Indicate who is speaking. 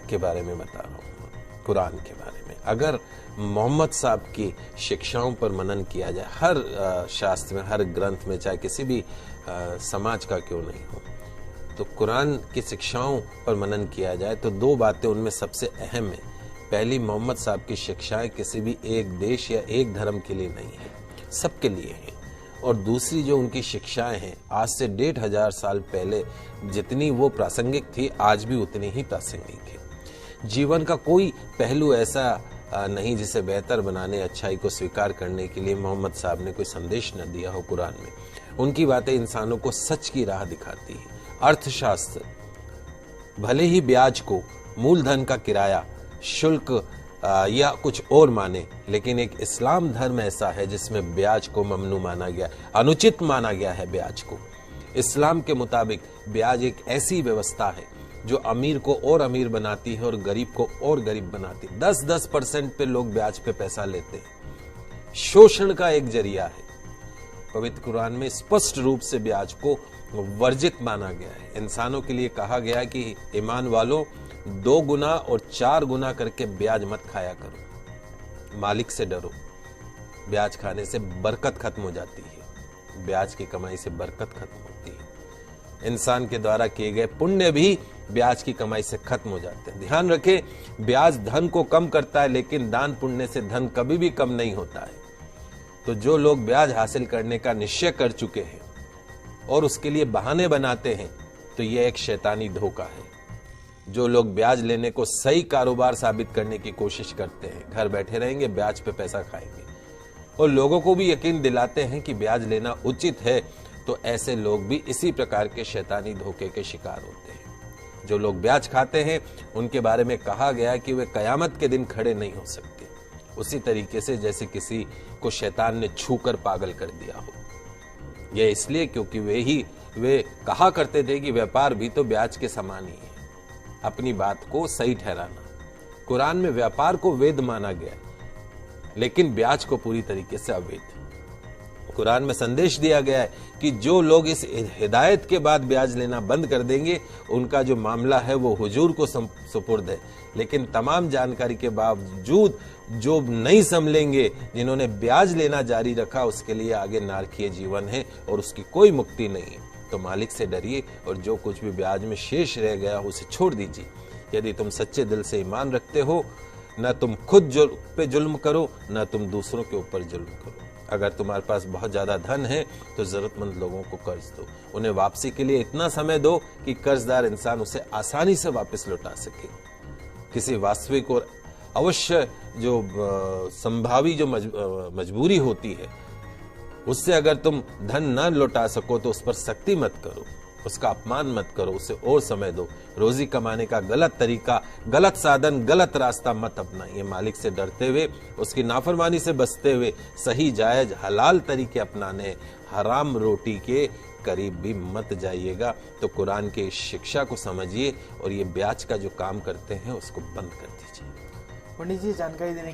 Speaker 1: के बारे में बता रहा हूँ, कुरान के बारे में। अगर मोहम्मद साहब की शिक्षाओं पर मनन किया जाए, हर शास्त्र में, हर ग्रंथ में, चाहे किसी भी समाज का क्यों नहीं हो, तो कुरान की शिक्षाओं पर मनन किया जाए तो दो बातें उनमें सबसे अहम है। पहली, मोहम्मद साहब की शिक्षाएं किसी भी एक देश या एक धर्म के लिए नहीं है, सबके लिए है। और दूसरी जो उनकी शिक्षाएं हैं, आज से 1500 साल पहले जितनी वो प्रासंगिक थी, आज भी उतनी ही प्रासंगिक है। जीवन का कोई पहलू ऐसा नहीं जिसे बेहतर बनाने, अच्छाई को स्वीकार करने के लिए मोहम्मद साहब ने कोई संदेश न दिया हो कुरान में। उनकी बातें इंसानों को सच की राह दिखाती है। अर्थशास्त्र भले ही ब्याज को मूलधन का किराया, शुल्क या कुछ और माने, लेकिन एक इस्लाम धर्म ऐसा है जिसमें ब्याज को ममनू माना गया, अनुचित माना गया है ब्याज को। इस्लाम के मुताबिक ब्याज एक ऐसी व्यवस्था है जो अमीर को और अमीर बनाती है और गरीब को और गरीब बनाती है। 10% पे लोग ब्याज पे पैसा लेते हैं, शोषण का एक जरिया है। पवित्र कुरान में स्पष्ट रूप से ब्याज को वर्जित माना गया है। इंसानों के लिए कहा गया है कि ईमान वालों, 2 गुना और 4 गुना करके ब्याज मत खाया करो, मालिक से डरो। ब्याज खाने से बरकत खत्म हो जाती है, ब्याज की कमाई से बरकत खत्म होती है। इंसान के द्वारा किए गए पुण्य भी ब्याज की कमाई से खत्म हो जाते हैं। ध्यान रखें, ब्याज धन को कम करता है, लेकिन दान पुण्य से धन कभी भी कम नहीं होता है। तो जो लोग ब्याज हासिल करने का निश्चय कर चुके हैं और उसके लिए बहाने बनाते हैं, तो यह एक शैतानी धोखा है। जो लोग ब्याज लेने को सही कारोबार साबित करने की कोशिश करते हैं, घर बैठे रहेंगे, ब्याज पे पैसा खाएंगे और लोगों को भी यकीन दिलाते हैं कि ब्याज लेना उचित है, तो ऐसे लोग भी इसी प्रकार के शैतानी धोखे के शिकार होते हैं। जो लोग ब्याज खाते हैं उनके बारे में कहा गया कि वे कयामत के दिन खड़े नहीं हो सकते, उसी तरीके से जैसे किसी को शैतान ने छूकर पागल कर दिया हो। यह इसलिए क्योंकि वे कहा करते थे कि व्यापार भी तो ब्याज के समान ही है। अपनी बात को सही ठहराना। कुरान में व्यापार को वैध माना गया, लेकिन ब्याज को पूरी तरीके से अवैध। कुरान में संदेश दिया गया है कि जो लोग इस हिदायत के बाद ब्याज लेना बंद कर देंगे, उनका जो मामला है वो हुजूर को सुपुर्द है। लेकिन तमाम जानकारी के बावजूद जो नहीं संभलेंगे, जिन्होंने ब्याज लेना जारी रखा, उसके लिए आगे नारकीय जीवन है और उसकी कोई मुक्ति नहीं है। तो मालिक से डरिए और जो कुछ भी ब्याज में शेष रह गया उसे छोड़ दीजिए। यदि तुम सच्चे दिल से ईमान रखते हो, न तुम खुद पे जुल्म करो, न तुम दूसरों के ऊपर जुल्म करो। अगर तुम्हारे पास बहुत ज्यादा धन है तो जरूरतमंद लोगों को कर्ज दो, उन्हें वापसी के लिए इतना समय दो कि कर्जदार इंसान उसे आसानी से वापस लौटा सके। किसी वास्तविक और अवश्य जो संभावी जो मजबूरी होती है, उससे अगर तुम धन न लौटा सको तो उस पर सख्ती मत करो, उसका अपमान मत करो, उसे और समय दो। रोजी कमाने का गलत तरीका, गलत साधन, गलत रास्ता मत अपनाइए। मालिक से डरते हुए, उसकी नाफरमानी से बचते हुए सही जायज हलाल तरीके अपनाने, हराम रोटी के करीब भी मत जाइएगा। तो कुरान के इस शिक्षा को समझिए और ये ब्याज का जो काम करते हैं उसको बंद कर दीजिए।
Speaker 2: पंडित जी, जानकारी देने